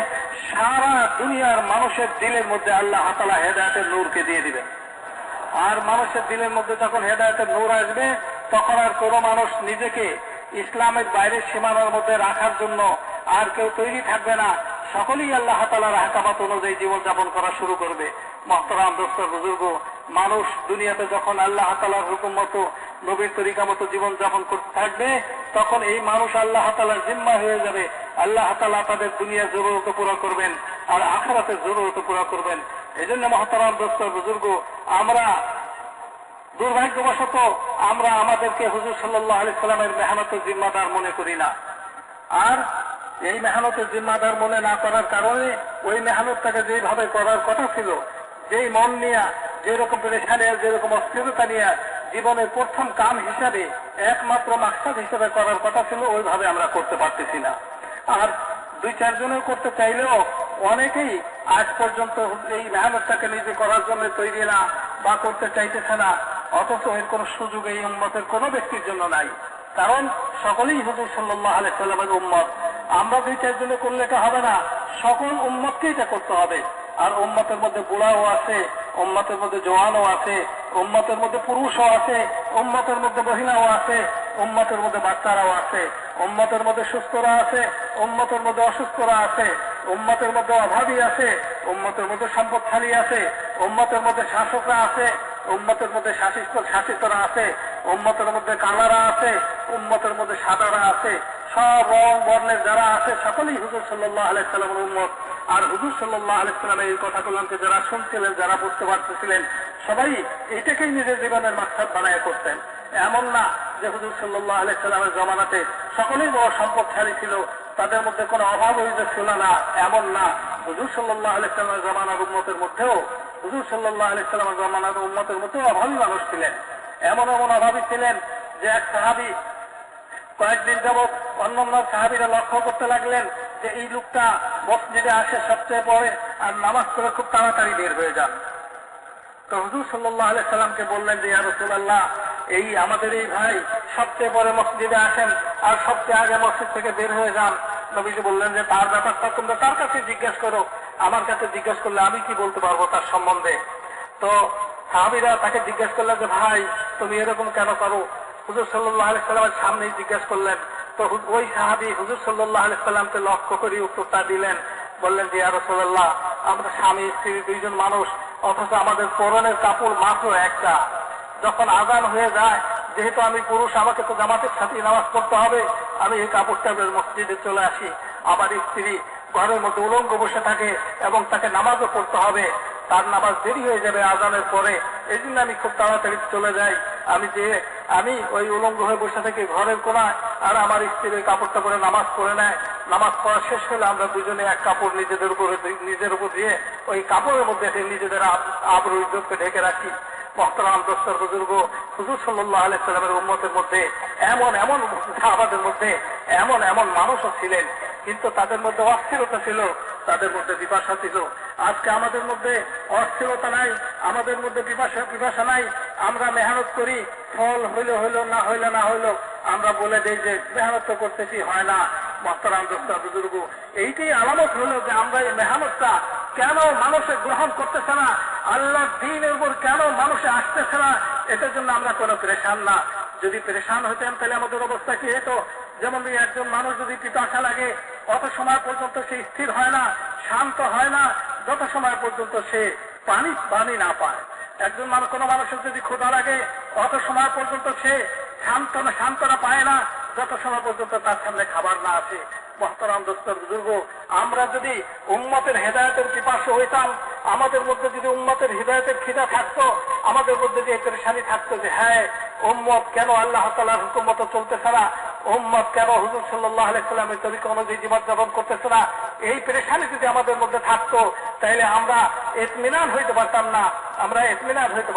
সারা দুনিয়ার মানুষের দিলের মধ্যে আল্লাহ তাআলা হেদায়েতের নূরকে দিয়ে দিবেন। আর মানুষের দিলের মধ্যে যখন হেদায়েতের নূর আসবে, তখন আর কোনো মানুষ নিজেকে ইসলামের বাইরের সীমানার মধ্যে রাখার জন্য আর কেউ তৈরি থাকবে না। সকলেই আল্লাহ তাআলার আহকামাত অনুযায়ী জীবনযাপন করা শুরু করবে। মুহতারাম দোস্ত বুজুর্গ, মানুষ দুনিয়াতে যখন আল্লাহ তাআলার হুকুম মতো, নবীর তরিকা মতো জীবনযাপন করতে থাকবে, তখন এই মানুষ আল্লাহ তাআলার জিম্মা হয়ে যাবে। আল্লাহ তাআলা তাদের দুনিয়ার জরুরত পুরো করবেন আর আখিরাতের জরুরত পুরো করবেন। এই জন্য মুহতারাম দোস্ত বুজুর্গ, আমরা দুর্ভাগ্যবশত আমরা আমাদেরকে হুজুর সাল্লাল্লাহু আলাইহি সাল্লামের মেহনতের জিম্মাদার মনে করি না। আর এই মেহনতের জিম্মাদার মনে না করার কারণে ওই মেহনতটাকে যেভাবে করার কথা ছিল, যেই মন নিয়ে, যেরকম পরেশানি, যেরকম অস্থিরতা নিয়ে জীবনের প্রথম কাম হিসাবে, একমাত্র মাকসাদ হিসাবে করার কথা ছিল, ওইভাবে আমরা করতে পারতেছি না। আর দুই চারজনের করতে চাইলেও অনেকেই আজ পর্যন্ত এই মেহনতটাকে নিজে করার জন্য তৈরি না বা করতে চাইতেছে না, অথচ এর কোনো সুযোগ এই উম্মতের কোনো ব্যক্তির জন্য নাই। কারণ সকলেই হুজুর সাল্লাল্লাহু আলাইহি সাল্লামের উম্মত। আমরা দুই চারজনে করলে এটা হবে না, সকল উম্মতকে এটা করতে হবে। আর উম্মতের মধ্যে বুড়াও আছে, উম্মতের মধ্যে জওয়ানও আছে, উম্মতের মধ্যে পুরুষও আছে, উম্মতের মধ্যে মহিলাও আছে, উম্মতের মধ্যে বাচ্চারাও আছে, উম্মতের মধ্যে সুস্থরা আছে, উম্মতের মধ্যে অসুস্থরা আছে, উম্মতের মধ্যে অভাবী আছে, উম্মতের মধ্যে সম্পদশালী আছে, উম্মতের মধ্যে শাসকরা আছে, উম্মতের মধ্যে শাসিতরা আছে, উম্মতের মধ্যে কালারা আছে, উম্মতের মধ্যে সাদারা আছে, সব রং বর্ণের যারা আছে সকলেই হুজুর সাল্লাল্লাহু আলাইহি সাল্লামের উম্মত। আর হুজুর সাল্লাল্লাহু আলাইহি সাল্লামের এই কথাগুলোকে যারা শুনছিলেন, যারা বুঝতে পারতেছিলেন, সবাই এটাকেই নিজের জীবনের মাকসাদ বানায় করতেন। এমন না যে হুজুর সাল্লাল্লাহু আলাইহি সাল্লামের জমানাতে সকলেই বড় সম্পদশালী ছিল, তাদের মধ্যে কোনো অভাব অভিযোগ ছিল না, এমন না। হুজুর সাল্লাল্লাহু আলাইহি সাল্লামের জমানার উম্মতের মধ্যেও, হুজুর সাল্লাল্লাহু আলাইহি সাল্লামের জমানার উম্মতের মধ্যেও অভাবী মানুষ ছিলেন। এমন এমন অভাবী ছিলেন যে এক সাহাবী কয়েকদিন যাবৎ অন্যান্য সাহাবীরা লক্ষ্য করতে লাগলেন যে এই লোকটা মসজিদে আসে সবচেয়ে পরে আর নামাজ পড়ে খুব তাড়াতাড়ি বের হয়ে যান। তো হুজুর সাল্লাল্লাহু আলাইহি সাল্লামকে বললেন যে ইয়া রাসূলুল্লাহ, এই আমাদের এই ভাই সবচেয়ে পরে মসজিদে আসেন আর সবচেয়ে আগে মসজিদ থেকে বের হয়ে যান। নবীজি বললেন যে তার ব্যাপারটা তোমরা তার কাছে জিজ্ঞেস করো, আমার কাছে জিজ্ঞেস করলে আমি কি বলতে পারবো তার সম্বন্ধে। তো সাহাবীরা তাকে জিজ্ঞেস করলেন যে ভাই তুমি এরকম কেন করো? হুজুর সাল্লাল্লাহু আলাইহি সাল্লামের সামনেই জিজ্ঞেস করলেন। তো ওই সাহাবী হুজুর সাল্লাল্লাহু আলাইহি সাল্লামকে লক্ষ্য করে উত্তরটা দিলেন, বললেন যে ইয়া রাসূলুল্লাহ, আমরা স্বামী স্ত্রী দুইজন মানুষ, অথচ আমাদের পরনের কাপড় মাত্র একটা। যখন আযান হয়ে যায়, যেহেতু আমি পুরুষ, আমাকে তো জামাতের সাথে নামাজ পড়তে হবে, আমি এই কাপড়টা মসজিদে চলে আসি। আমার স্ত্রী ঘরের মধ্যে উলঙ্গ বসে থাকে এবং তাকে নামাজও পড়তে হবে, তার নামাজ দেরি হয়ে যাবে আযানের পরে, এই জন্য আমি খুব তাড়াতাড়ি চলে যাই। আমি ওই উলঙ্গ হয়ে বসে থাকি ঘরের কোনায়, আর আমার স্ত্রী ওই কাপড়টা পরে নামাজ পড়ে নেয়। নামাজ পড়া শেষ হলে আমরা দুজনে এক কাপড় নিজের উপর দিয়ে ওই কাপড়ের মধ্যে নিজেদের আবরু ইজ্জতকে ঢেকে রাখি। মুহতারাম দোস্তর বুজুর্গ, হুজুর সাল্লাল্লাহু আলাইহি সাল্লামের উম্মতের মধ্যে এমন এমন সাহাবাদের মধ্যে এমন এমন মানুষও ছিলেন, কিন্তু তাদের মধ্যে অস্থিরতা ছিল, তাদের মধ্যে পিপাসা ছিল। আজকে আমাদের মধ্যে অস্থিরতা নাই, আমাদের মধ্যে পিপাসা নাই। আমরা মেহনত করি, ফল হইলো হইলো, না হইলো না হইলো, আমরা বলে দেই যে মেহনত তো করতেছি, হয় না। মুহতারাম দোস্তর বুজুর্গ, এইটাই আলামত হলো যে আমরা এই মেহনতটা কেন মানুষে গ্রহণ করতেছে না, আল্লাহর দ্বীনের উপর কেন মানুষে আসতেছে না, এটার জন্য আমরা কোনো পেরেশান না। যদি পেরেশান হইতেন তাহলে আমাদের অবস্থা কি হতো? যেমন একজন মানুষ যদি পিপাসা লাগে, অত সময় পর্যন্ত সে স্থির হয় না, শান্ত হয় না, যত সময় পর্যন্ত সে পানি না পায়। একজন মানুষ, কোনো মানুষের যদি ক্ষুধা লাগে, অত সময় পর্যন্ত সে শান্তনা পায় না, যত সময় পর্যন্ত তার সামনে খাবার না আসে। মুহতারাম দোস্তর বুজুর্গ, আমরা যদি উম্মতের হেদায়েতের পিপাসু হইতাম, আমাদের মধ্যে যদি উম্মতের হিদায়াতের খিদা থাকতো, আমাদের মধ্যে যে পেরেশানি থাকতো যে হ্যাঁ উম্মত কেন আল্লাহ তাআলার হুকুম মতো চলতেছে না, উম্মত কেন হুজুর সাল্লাল্লাহু আলাইহি সাল্লামের তরিকা অনুযায়ী জীবন যাপন করতেছে না, এই পেরেশানি যদি আমাদের মধ্যে থাকতো, তাহলে আমরা ইতমিনান হইতে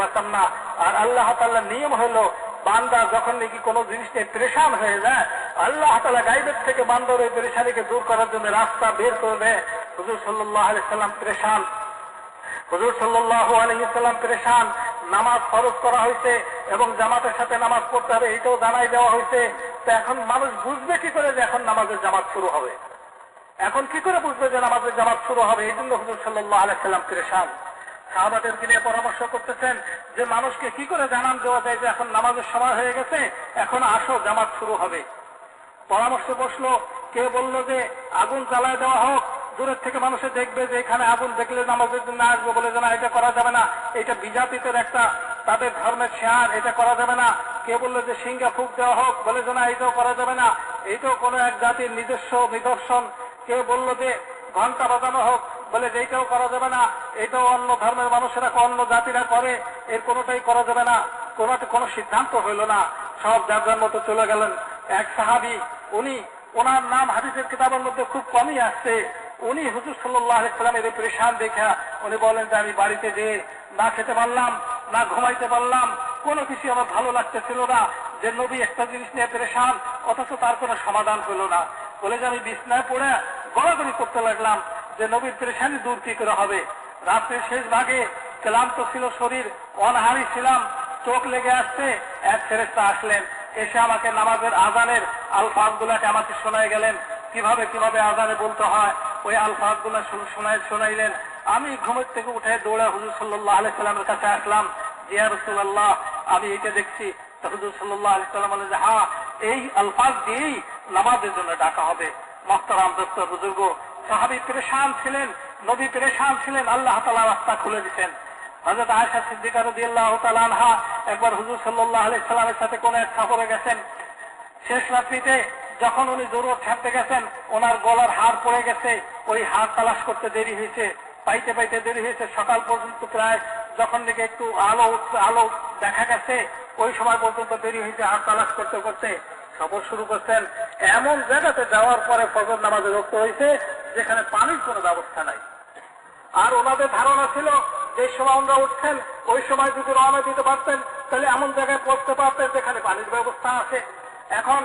পারতাম না। আর আল্লাহ তাআলার নিয়ম হলো, বান্দা যখন নাকি কোনো জিনিস নিয়ে পেরেশান হয়ে যায়, আল্লাহ তাআলা গায়বের থেকে বান্দার ওই পেরেশানিকে দূর করার জন্য রাস্তা বের করে দেয়। হুজুর সাল্লাল্লাহু আলাইহি সাল্লাম পেরেশান, হুজুর সাল্লাল্লাহু আলাইহি সাল্লাম পেরেশান। নামাজ ফরজ করা হয়েছে এবং জামাতের সাথে নামাজ পড়তে হবে, এইটাও জানাই দেওয়া হয়েছে। তো এখন মানুষ বুঝবে কি করে যে এখন নামাজের জামাত শুরু হবে? এখন কি করে বুঝবে যে নামাজের জামাত শুরু হবে? এই জন্য হুজুর সাল্লাল্লাহু আলাইহি সাল্লাম পেরেশান। সাহাবাদেরকে নিয়ে পরামর্শ করতেছেন যে মানুষকে কি করে জানান দেওয়া যায় যে এখন নামাজের সময় হয়ে গেছে, এখন আসো জামাত শুরু হবে। পরামর্শ বসলো, কে বললো যে আগুন জ্বালায় দেওয়া হোক, দূরের থেকে মানুষে দেখবে যে এখানে আগুন দেখলে নামাজের জন্য আসবে, বলে যে না এটা করা যাবে না, এটা বিজাতিদের একটা তাদের ধর্মের শেয়ার, এটা করা যাবে না। কে বললো যে সিঙ্গা ফুক দেওয়া হোক, বলে যে না এটাও করা যাবে না, এইটাও কোনো এক জাতির নিজস্ব নিদর্শন। কেউ বললো যে ঘন্টা বাজানো হোক, বলে যে এইটাও করা যাবে না, এটাও অন্য ধর্মের মানুষেরা অন্য জাতিরা করে, এর কোনোটাই করা যাবে না। কোনো সিদ্ধান্ত হইল না, সব যার যার মতো চলে গেলেন। এক সাহাবী, ওনার নাম হাদিসের কিতাবের মধ্যে খুব কমই আসছে, উনি হুজুর সাল্লাল্লাহু আলাইহি সাল্লামের পেরেশান দেখা উনি বলেন যে আমি বাড়িতে যে না খেতে পারলাম, না ঘুমাইতে পারলাম, কোনো কিছু আমার ভালো লাগতেছিল না, যে নবী একটা জিনিস নিয়ে পেরেশান, অথচ তার কোনো সমাধান হলো না। বলে যে আমি বিছনায় পড়ে গড়াগড়ি করতে লাগলাম, যে নবীর পেরেশানি দূর কি করে হবে। রাত্রির শেষ ভাগে ক্লান্ত ছিল শরীর, অনাহারি ছিলাম, চোখ লেগে আসছে। এক ফেরেশতা আসলেন, এসে আমাকে নামাজের আজানের আলফাজগুলাকে আমাকে শোনায় গেলেন, কিভাবে কিভাবে আজানে বলতে হয়। ওই আলফাজগুলা শোনাইলেন। আমি ঘুমের থেকে উঠে দৌড়ে হুজুর সাল্লাল্লাহু আলাইহি সাল্লামের কাছে আসলাম। ইয়া রাসূলুল্লাহ, আমি এটা দেখছি। হুজুর সাল্লাল্লাহু আলাইহি সাল্লাম বলেন যে হ্যাঁ, এই আলফাজ দিয়েই নামাজের জন্য ডাকা হবে। মুহতারাম দোস্ত বুজুর্গ, সাহাবী পেরেশান ছিলেন, নবী পেরেশান ছিলেন, আল্লাহ তাআলা রাস্তা খুলে দিয়েছেন। হযরত আয়েশা সিদ্দিকা রাদিয়াল্লাহু তাআলা আনহা একবার হুজুর সাল্লাল্লাহু আলাইহি সাল্লামের সাথে কোন এক সফরে গেছেন। শেষ রাত্রিতে যখন উনি জরুরত ছাড়তে গেছেন, ওনার গলার হাড় পড়ে গেছে। ওই হাড় তালাশ করতে দেরি হয়েছে, পাইতে পাইতে দেরি হয়েছে। সকাল পর্যন্ত প্রায় যখন দিকে একটু আলো দেখা গেছে, ওই সময় পর্যন্ত দেরি হয়েছে। হাড় তালাশ করতে করতে সফর শুরু করছেন। এমন জায়গাতে যাওয়ার পরে ফজর নামাজে রক্ত হয়েছে যেখানে পানির কোনো ব্যবস্থা নাই। আর ওনাদের ধারণা ছিল যে সময় আমরা উঠছেন ওই সময় যদি রওনা দিতে পারতেন তাহলে এমন জায়গায় পৌঁছতে পারতেন যেখানে পানির ব্যবস্থা আছে। এখন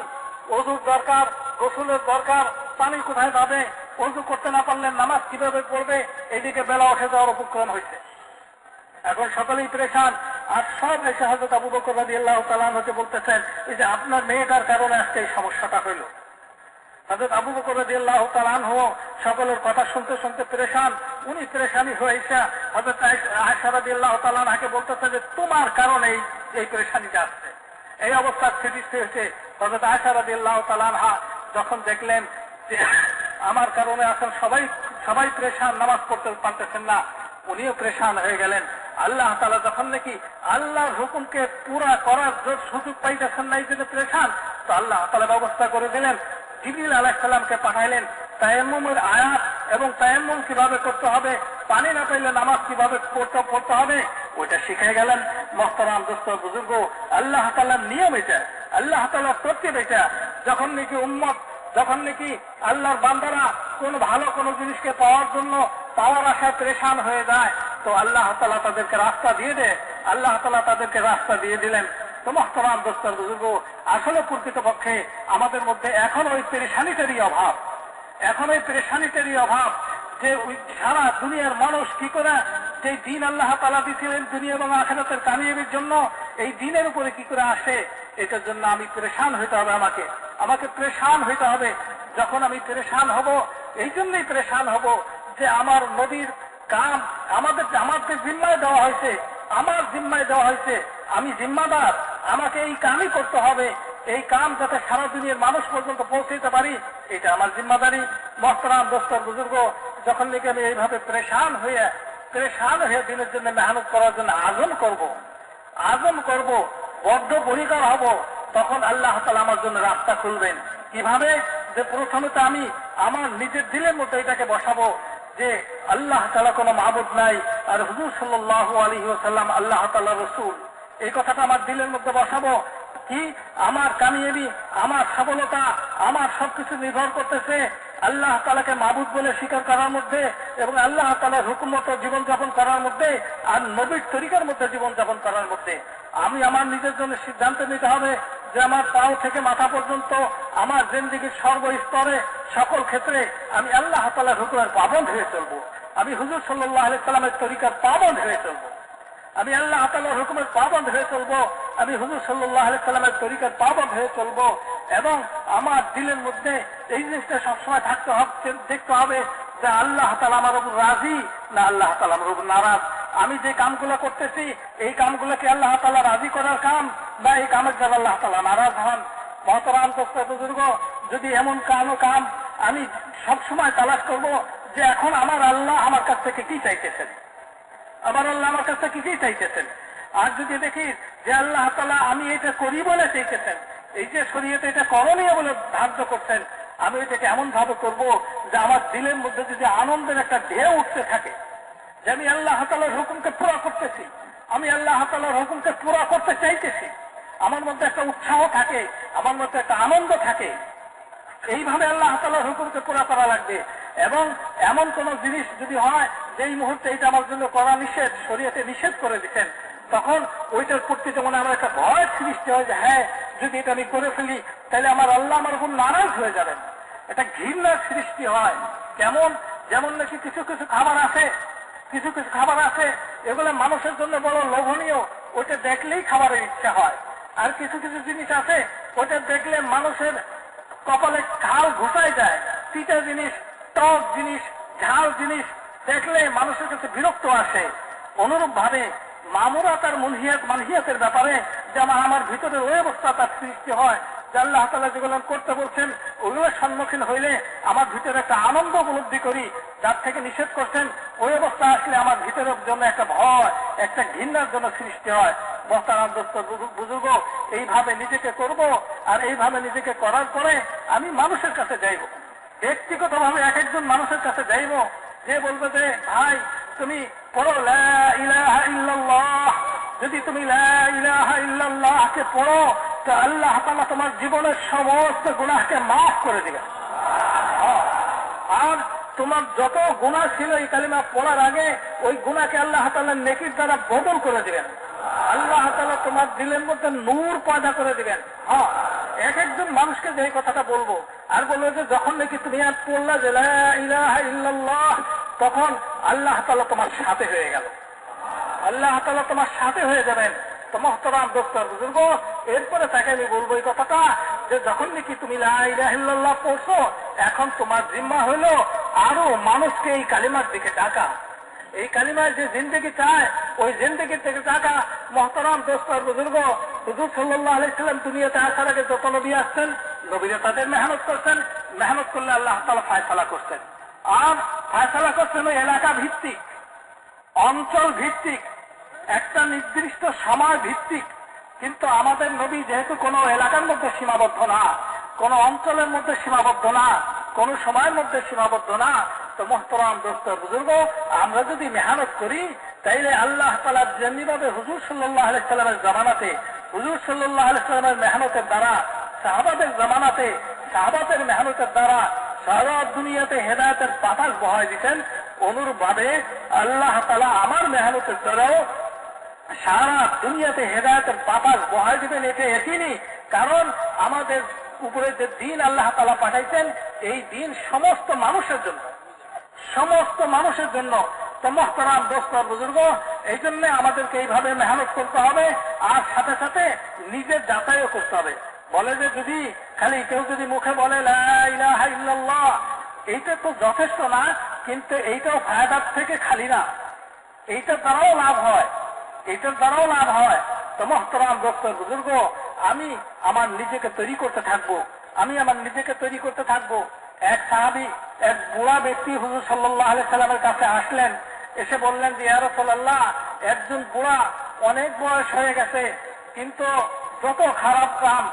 ওযুর দরকার, গোসলের দরকার, পানি কোথায় পাবে? ওযু করতে না পারলে নামাজ কিভাবে পড়বে? এদিকে বেলা উঠে যাওয়ার উপক্রম হয়েছে। এখন সকলেই পেরেশান। আর সব এসে হযরত আবু বকর রাদিয়াল্লাহু তাআলা আনহুকে বলতেছেন, এই যে আপনার মেয়েটার কারণে আজকে এই সমস্যাটা হইল। হযরত আবু বকর রাদিয়াল্লাহু তাআলা আনহু সকলের কথা শুনতে শুনতে পেরেশান। উনি পেরেশানি হয়েছে হযরত আয়েশা রাদিয়াল্লাহু তাআলা আনহাকে বলতেছে যে তোমার কারণে এই পেরেশানিটা আসছে। এই অবস্থার সৃষ্টি হয়েছে। হযরত আয়েশা রাদিয়াল্লাহু তাআলা আনহা যখন দেখলেন যে আমার কারণে এখন সবাই পেরেশান, নামাজ পড়তে পারতেছেন না, উনিও পেরেশান হয়ে গেলেন। আল্লাহ তাআলা যখন নাকি আল্লাহর হুকুমকে পুরা করার সুযোগ পাইতেছেন না, এই জন্য পেরেশান, তো আল্লাহ তাআলা ব্যবস্থা করে দিলেন। জিবরিল আলাইহিস সালামকে পাঠাইলেন তায়াম্মুমের আয়াত এবং তায়াম্মুম কিভাবে করতে হবে, পানি না পাইলে নামাজ কিভাবে পড়তে হবে ওইটা শিখিয়ে গেলেন। মুহতারাম দোস্ত বুজুর্গ, আল্লাহ তাআলার নিয়ম এটা, আল্লাহ তাআলার তরতিব এটা। যখন নাকি উম্মত, যখন নাকি আল্লাহর বান্দারা কোন ভালো কোন জিনিসকে পাওয়ার জন্য পাওয়ার আশায় পেরেশান হয়ে যায়, তো আল্লাহ তাআলা তাদেরকে রাস্তা দিয়ে দেয়। আল্লাহ তাআলা তাদেরকে রাস্তা দিয়ে দিলেন। তো মুহতারাম দোস্ত বুজুর্গ, আসলে প্রকৃতপক্ষে আমাদের মধ্যে এখন ওই পেরেশানিটারই অভাব, এখন ওই পেরেশানিটারই অভাব যে সারা দুনিয়ার মানুষ কি করে যে দিন আল্লাহ তাআলা দিয়েছিলেন দুনিয়া এবং আখিরাতের কামিয়াবির জন্য, এই দিনের উপরে কি করে আসে, এটার জন্য আমি পেরেশান হইতে হবে। আমাকে পেরেশান হইতে হবে। যখন আমি পেরেশান হব, এই জন্যই পেরেশান হব যে আমার নবীর কাম আমাদের জিম্মায় দেওয়া হয়েছে, আমার জিম্মায় দেওয়া হয়েছে, আমি জিম্মাদার, আমাকে এই কামই করতে হবে। এই কাম যাতে সারা দুনিয়ার মানুষ পর্যন্ত পৌঁছাইতে পারি, এটা আমার জিম্মাদারি। মুহতারাম দোস্ত বুজুর্গ, যখন নাকি আমি এইভাবে পেরেশান হয়ে দিনের জন্য মেহনত করার জন্য আজম করব, বদ্ধ পরিকর হব, তখন আল্লাহ তাআলা আমার জন্য রাস্তা খুলবেন। কিভাবে? যে প্রথমে তো আমি আমার নিজের দিলের মধ্যে এটাকে বসাবো যে আল্লাহ তাআলা কোনো মাবুদ নাই, আর হুজুর সাল্লাল্লাহু আলাইহি ওয়াসাল্লাম আল্লাহ তাআলার রাসূল। এই কথাটা আমার দিলের মধ্যে বসাবো। কি আমার কামিয়াবি, আমার সফলতা, আমার সবকিছু নির্ভর করতেছে আল্লাহ তাআলাকে মাবুদ বলে স্বীকার করার মধ্যে এবং আল্লাহ তাআলার হুকুম মতো জীবনযাপন করার মধ্যে আর নবীর তরিকার মধ্যে জীবনযাপন করার মধ্যে। আমি আমার নিজের জন্য সিদ্ধান্ত নিতে হবে যে আমার পাও থেকে মাথা পর্যন্ত আমার জিন্দেগীর সর্বস্তরে সকল ক্ষেত্রে আমি আল্লাহ তাআলার হুকুমের পাবন্দ হয়ে চলবো। আমি হুজুর সাল্লাল্লাহু আলাইহি সাল্লামের তরিকার পাবন্দ হয়ে চলবো। আমি আল্লাহ তাআলার হুকুমের পাবন্দ হয়ে চলবো। আমি হুজুর সাল্লাল্লাহু আলাইহি সাল্লামের তরিকার পাবন্দ হয়ে চলবো। এবং আমার দিলের মধ্যে এই জিনিসটা সবসময় দেখতে হবে যে আল্লাহ তাআলা আমার উপর রাজি না আল্লাহ তাআলা আমার উপর নারাজ। আমি যে কামগুলো করতেছি এই কামগুলো কি আল্লাহ তাআলা রাজি করার কাম না এই কামের দ্বারা আল্লাহ তাআলা নারাজ হন? মুহতারাম দোস্ত বুজুর্গ, যদি এমন কাম আমি সবসময় তালাশ করব যে এখন আমার আল্লাহ আমার কাছ থেকে কি চাইতেছেন, আমার আল্লাহ আমার কাছ থেকে কি চাইতেছেন। আর যদি দেখি যে আল্লাহ তাআলা আমি এটা করি বলে চাইতেছেন, এই যে শরীয়তে এটা করণীয় বলে ধার্য করছেন, আমি এটাকে এমন ভাবে করবো যে আমার দিলের মধ্যে যদি আনন্দের একটা ঢেউ উঠতে থাকে যে আমি আল্লাহ তাআলার হুকুমকে পুরা করতেছি, আমি আল্লাহ তাআলার হুকুমকে পুরা করতে চাইতেছি, আমার মধ্যে একটা উৎসাহ থাকে, আমার মধ্যে একটা আনন্দ থাকে। এইভাবে আল্লাহ তাআলার হুকুমকে পুরা করা লাগবে। এবং এমন কোন জিনিস যদি হয় যেই মুহূর্তে এটা আমার জন্য করা নিষেধ, শরীয়তে নিষেধ করে দিচ্ছেন, তখন ওইটার প্রতি যেমন আমার একটা ভয় সৃষ্টি হয় যে হ্যাঁ যদি এটা আমি করে ফেলি তাহলে আমার আল্লাহ আমার উপর নারাজ হয়ে যাবেন, এটা ঘৃণার সৃষ্টি হয়। কেমন? যেমন নাকি কিছু কিছু খাবার আছে, কিছু কিছু খাবার আছে এগুলো মানুষের জন্য বড় লোভনীয়, ওটা দেখলেই খাবারের ইচ্ছা হয়। আর কিছু কিছু জিনিস আছে ওটা দেখলে মানুষের কপালে ঝাল ঘুষায় যায়। তিতা জিনিস, টক জিনিস, ঝাল জিনিস দেখলে মানুষের কাছে বিরক্ত আসে। অনুরূপ ভাবে মামুরাত আর মানহিয়াতের ব্যাপারে যেমন আমার ভিতরে ওই অবস্থা তার সৃষ্টি হয় যে আল্লাহ তাআলা যেগুলো করতে বলছেন ওগুলোর সম্মুখীন হইলে আমার ভিতরে একটা আনন্দ উপলব্ধি করি, যার থেকে নিষেধ করছেন ওই অবস্থা আসলে আমার ভিতরের জন্য একটা ভয়, একটা ঘৃণার জন্য সৃষ্টি হয়। বুজুর্গ, এইভাবে নিজেকে করব, আর এইভাবে নিজেকে করার পরে আমি মানুষের কাছে যাইব, ব্যক্তিগতভাবে এক একজন মানুষের কাছে যাইব, যে বলবে যে ভাই তুমি পড়ো লা ইলাহা ইল্লাল্লাহ। যদি তুমি লা ইলাহা ইল্লাল্লাহকে পড়ো তো আল্লাহ তাআলা তোমার জীবনের সমস্ত গুনাহকে মাফ করে দিবেন। আর তোমার যত গুনাহ ছিল এই কালিমা পড়ার আগে ওই গুনাহকে আল্লাহ তাআলা নেকির দ্বারা বদল করে দিবেন। আল্লাহ তাআলা তোমার দিলের মধ্যে নূর পয়দা করে দিবেন। এক একজন মানুষকে যে কথাটা বলবো, আর বলবো যে যখন নাকি তুমি আর পড়লা যে লা ইলাহা ইল্লাল্লাহ, তখন আল্লাহ তাআলা তোমার সাথে হয়ে গেল, আল্লাহ তাআলা তোমার সাথে হয়ে যাবেন। তো মোহতারাম দোস্তর বুজুর্গ, এরপরে তাকে আমি বলবো এই কথাটা যে যখন নাকি তুমি লা ইলাহা ইল্লাল্লাহ পড়ছো, এখন তোমার জিম্মা হলো আরো মানুষকে এই কালিমার দিকে ডাকা। এই কালিমায় যে জিন্দেগি চায় ওই জিন্দেগির থেকে ডাকা। মোহতারাম দোস্তর বুজুর্গ, হুজুর সাল্লাল্লাহু আলাইহি সাল্লাম দুনিয়াতে আসার আগে যত নবী আসছেন, নবীরা তাদের মেহনত করছেন, মেহনত করলে আল্লাহ তাআলা ফায়সালা করছেন। আর ফায়সালা করছেন ওই এলাকা ভিত্তিক, অঞ্চল ভিত্তিক, একটা নির্দিষ্ট সময় ভিত্তিক। কিন্তু আমাদের নবী যেহেতু কোনো এলাকার মধ্যে সীমাবদ্ধ না, কোন অঞ্চলের মধ্যে সীমাবদ্ধ না, কোন সময়ের মধ্যে সীমাবদ্ধ না, তো মোহতারাম দোস্তর বুজুর্গ, আমরা যদি মেহনত করি তাইলে আল্লাহ তাআলা যেমনিভাবে হুজুর সাল্লাল্লাহু আলাইহি সাল্লামের জামানাতে, হুজুর সাল্লাল্লাহু আলাইহি সাল্লামের মেহনতের দ্বারা, সাহাবাদের জামানাতে সাহাবাদের মেহনতের দ্বারা সারা দুনিয়াতে হেদায়েতের বাতাস বহায় দিতেন, অনুরূপভাবে আল্লাহ তাআলা আমার মেহনতের দ্বারাও সারা দুনিয়াতে হেদায়েতের বাতাস বহায় দিবেন। এটা একই, কারণ আমাদের উপরে যে দিন আল্লাহ তাআলা পাঠাইছেন এই দিন সমস্ত মানুষের জন্য, সমস্ত মানুষের জন্য। তো মোহতারাম দোস্তর বুজুর্গ, এই জন্য আমাদেরকে এইভাবে মেহনত করতে হবে, আর সাথে সাথে নিজের যাচাইও করতে হবে। বলে যে যদি খালি কেউ যদি মুখে বলে লা ইলাহা ইল্লাল্লাহ, এইটা তো যথেষ্ট না, কিন্তু এইটাও ফায়দার থেকে খালি না, এইটার দ্বারাও লাভ হয়, এইটার দ্বারাও লাভ হয়। তো মোহতারাম দোস্তর বুজুর্গ, আমি আমার নিজেকে তৈরি করতে থাকবো, আমি আমার নিজেকে তৈরি করতে থাকবো। এক সাহাবী, এক বুড়া ব্যক্তি হুজুর সাল্লাল্লাহু আলাইহি সাল্লামের কাছে আসলেন, এসে বললেন যে ইয়া রাসূলুল্লাহ, একজন বুড়া অনেক বয়স হয়ে গেছে, কিন্তু যত খারাপ কাম,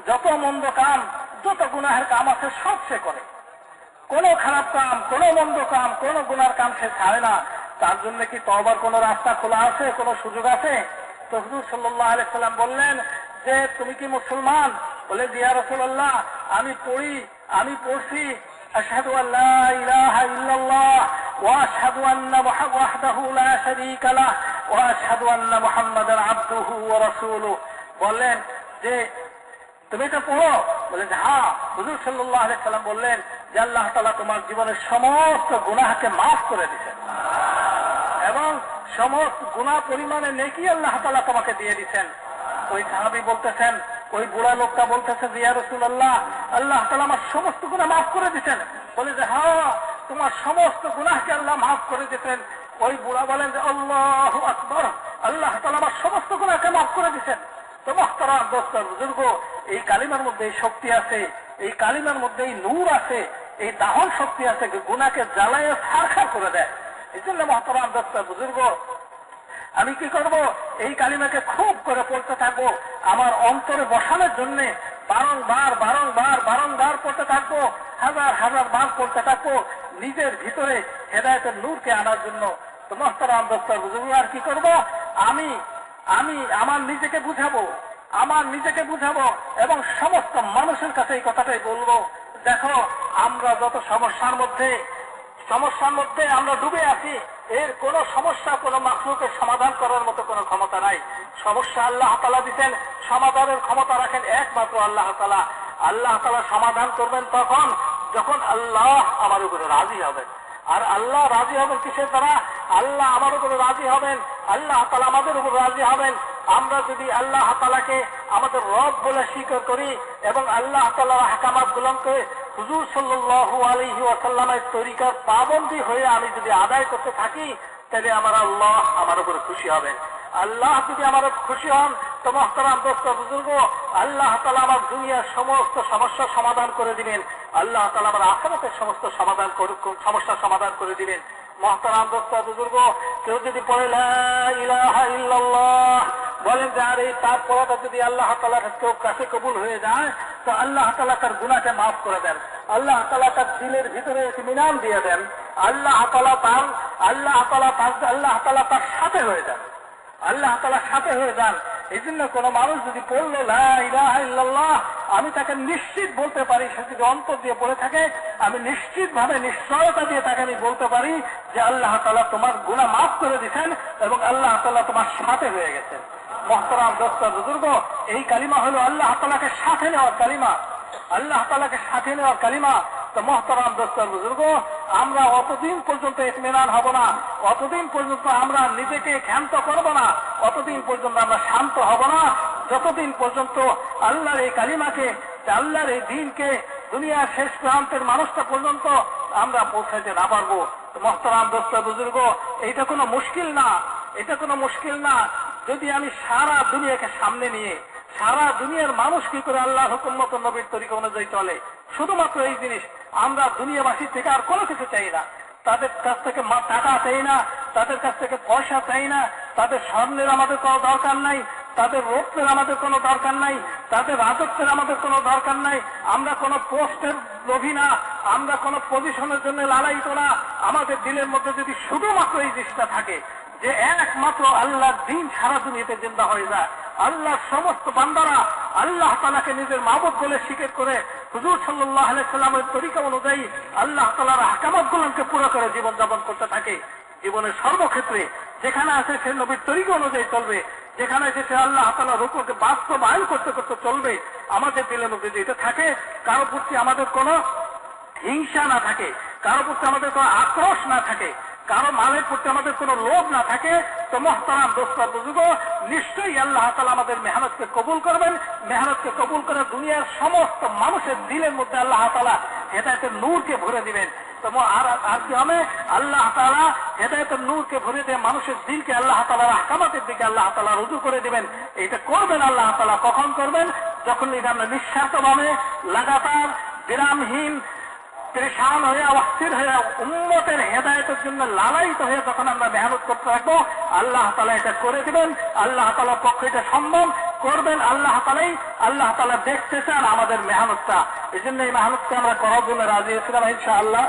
যত মন্দ কাম, যত গুনাহের কাম আছে সব সে করে, কোন খারাপ কাম, কোন মন্দ কাম, কোন গুনার কাম সে ছাড়ে না। তার জন্য কি তওবার কোন রাস্তা খোলা আছে, কোন সুযোগ আছে? তো হুজুর সাল্লাল্লাহু আলাইহি সাল্লাম বললেন যে তুমি কি মুসলমান? বলে ইয়া রাসূলুল্লাহ, আমি পড়ছি আশহাদু আল্লা ইলাহা ইল্লাল্লাহ ওয়া আশহাদু আন্না মুহাম্মাদান ওয়াহদাহু লা শারীকা লাহ ওয়া আশহাদু আন্না মুহাম্মাদান আবদুহু ওয়া রাসূলুহু। বললেন যে তুমি এটা পড়ো? বলে যে হ্যাঁ। হুজুর সাল্লাল্লাহু আলাইহি সাল্লাম বললেন যে আল্লাহ তাআলা তোমার জীবনের সমস্ত গুনাহকে মাফ করে দিয়েছেন এবং সমস্ত গুনাহ পরিমাণে নেকি আল্লাহ তাআলা তোমাকে দিয়ে দিয়েছেন। ওই সাহাবী বলতেছেন, ওই বুড়া লোকটা বলতেছে যে ইয়া রাসূলুল্লাহ, আল্লাহ তাআলা আমার সমস্ত গুনাহ মাফ করে দিয়েছেন। বলে যে হ্যাঁ, তোমার সমস্ত গুনাহকে আল্লাহ মাফ করে দিয়েছেন। ওই বুড়া বলেন যে আল্লাহু আকবার, আল্লাহ তাআলা আমার সমস্ত গুনাহকে মাফ করে দিয়েছেন। তো মোহতারাম দোস্তর বুজুর্গ, এই কালিমার মধ্যে এই শক্তি আছে, এই কালিমার মধ্যে এই নূর আছে, এই দাহন শক্তি আছে, গুনাহকে জ্বালায় ছারখার করে দেয়। এই জন্য মোহতারাম দোস্তর বুজুর্গ, আমি কি করব? এই কালিমাকে খুব করে পড়তে থাকবো, আমার অন্তরে বসানোর জন্য বারংবার বারংবার বারংবার পড়তে থাকবো, হাজার হাজার বার পড়তে থাকবো, নিজের ভিতরে হেদায়েতের নূরকে আনার জন্য। তো মোহতারাম দোস্তর বুজুর্গ, আর কি করব? আমি আমার নিজেকে বুঝাবো এবং সমস্ত মানুষের কাছে এই কথাটাই বলবো, দেখো আমরা যত সমস্যার মধ্যে আমরা ডুবে আছি, এর কোন সমস্যা কোন মাখলুকের সমাধান করার মতো কোনো ক্ষমতা নাই। সমস্যা আল্লাহ তাআলা দিবেন, সমাধানের ক্ষমতা রাখেন একমাত্র আল্লাহ তাআলা। আল্লাহ তাআলা সমাধান করবেন তখন যখন আল্লাহ আমার উপরে রাজি হবেন। আর আল্লাহ রাজি হবেন কিসের দ্বারা? আল্লাহ আমার উপরে রাজি হবেন, আল্লাহ তাআলা আমাদের উপর রাজি হবেন। আমরা যদি আল্লাহ তাআলাকে আমাদের রব বলে স্বীকার করি এবং আল্লাহ তাআলার আহকামাত গুলোকে হুজুর সাল্লাল্লাহু আলাইহি ওয়াসাল্লামের তরিকার পাবন্দী হয়ে আমি যদি আদায় করতে থাকি, তাহলে আমার আল্লাহ আমার উপরে খুশি হবেন। আল্লাহ যদি আমার খুশি হন তো মুহতারাম দোস্ত বুজুর্গ, আল্লাহ তাআলা আমার দুনিয়ার সমস্ত সমস্যার সমাধান করে দিবেন, আল্লাহ তাআলা আমার আখিরাতের সমস্ত সমস্যার সমাধান করে দিবেন। মুহতারাম দোস্ত বুজুর্গ, কেউ যদি পড়ে লা ইলাহা ইল্লাল্লাহ বলেন যে আরে তার পড়াটা যদি আল্লাহ তাআলার কাছে কবুল হয়ে যায় তো আল্লাহ তাআলা তার গুনাহকে মাফ করে দেন, আল্লাহ তাআলা তার দিলের ভিতরে ইতমিনান দিয়ে দেন, আল্লাহ তাআলা তার সাথে হয়ে যান, আল্লাহ তাআলার সাথে হয়ে যান। এই জন্য কোন মানুষ যদি পড়লো লা ইলাহা ইল্লাল্লাহ, আমি তাকে নিশ্চিত বলতে পারি, সে যদি অন্তর দিয়ে পড়ে থাকে, আমি নিশ্চিত ভাবে নিশ্চয়তা দিয়ে তাকে আমি বলতে পারি যে আল্লাহ তাআলা তোমার গুনাহ মাফ করে দিয়েছেন এবং আল্লাহ তাআলা তোমার সাথে হয়ে গেছেন। মুহতারাম দোস্ত বুজুর্গ, এই কালিমা হলো আল্লাহ তাআলাকে সাথে নেওয়ার কালিমা, আল্লাহ তাআলাকে সাথে নেওয়ার কালিমা। তো মুহতারাম দোস্ত বুজুর্গ, আমরা অতদিন পর্যন্ত ইতমিনান হব না, অতদিন পর্যন্ত আমরা নিজেকে ক্ষান্ত করব না, অতদিন পর্যন্ত আমরা শান্ত হব না, যতদিন পর্যন্ত আল্লাহর এই কালিমাকে, আল্লাহর এই দ্বীনকে দুনিয়ার শেষ প্রান্তের মানুষটা পর্যন্ত আমরা পৌঁছাইতে না পারবো। মুহতারাম দোস্ত বুজুর্গ, এটা কোনো মুশকিল না, এটা কোনো মুশকিল না। যদি আমি সারা দুনিয়াকে সামনে নিয়ে, সারা দুনিয়ার মানুষ কি করে আল্লাহর হুকুম মতো নবীর তরিকা অনুযায়ী চলে, শুধুমাত্র এই জিনিস, আমরা দুনিয়াবাসীর থেকে আর কোনো কিছু চাই না, তাদের কাছ থেকে টাকা চাই না, তাদের কাছ থেকে পয়সা চাই না, তাদের স্বর্ণের আমাদের কোনো দরকার নাই, তাদের রৌপ্যের আমাদের কোনো দরকার নাই, তাদের রাজত্বের আমাদের কোনো দরকার নাই, আমরা কোনো পোস্টের লোভী না, আমরা কোনো পজিশনের জন্য লালায়িত না। আমাদের দিলের মধ্যে যদি শুধুমাত্র এই জিনিসটা থাকে যে একমাত্র আল্লাহর দ্বীন সারা দুনিয়াতে জিন্দা হয়ে যায়, আল্লাহর সমস্ত বান্দারা আল্লাহ তাআলাকে নিজের মাবুদ বলে স্বীকার করে হুজুর সাল্লাল্লাহু আলাইহি সাল্লামের তরিকা অনুযায়ী আল্লাহ তাআলার আহকামগুলোকে পুরো করে জীবন যাপন করতে থাকে, জীবনের সর্বক্ষেত্রে যেখানে আছে সে নবীর তরিকা অনুযায়ী চলবে, যেখানে আছে সে আল্লাহ তাআলার হুকুমকে বাস্তবায়ন করতে করতে চলবে। আমাদের দিলের মধ্যে যদি এটা থাকে, কারো প্রতি আমাদের কোনো হিংসা না থাকে, কারো প্রতি আমাদের কোনো আক্রোশ না থাকে, কারো মালের প্রতি আমাদের কোনো লোভ না থাকে, তো মুহতারাম দোস্ত বুজুর্গ, নিশ্চয়ই আল্লাহ তাআলা আমাদের মেহনতকে কবুল করবেন। মেহনতকে কবুল করে দুনিয়ার সমস্ত মানুষের দিলের মধ্যে আল্লাহ তাআলা হেদায়েতের নূরকে ভরে দিবেন। তো আর কি হবে? আল্লাহ তাআলা হেদায়েতের নূরকে ভরে দিয়ে মানুষের দিলকে আল্লাহ তাআলার আহকামাতের দিকে আল্লাহ তাআলা রুজু করে দিবেন। এটা করবেন আল্লাহ তাআলা কখন করবেন? যখন এটা আমরা নিঃস্বার্থভাবে লাগাতার বিরামহীন পরেশান হয়ে অস্থির হয়ে উম্মতের হেদায়েতের জন্য লালায়িত হয়ে যখন আমরা মেহনত করতে থাকবো, আল্লাহ তাআলা এটা করে দিবেন। আল্লাহ তাআলার পক্ষে এটা সম্ভব করবেন আল্লাহ তাআলাই। আল্লাহ তাআলা দেখতে চান আমাদের মেহনতটা, এই জন্য এই মেহনতকে আমরা করার জন্য রাজি হয়েছিলাম ইনশাআল্লাহ।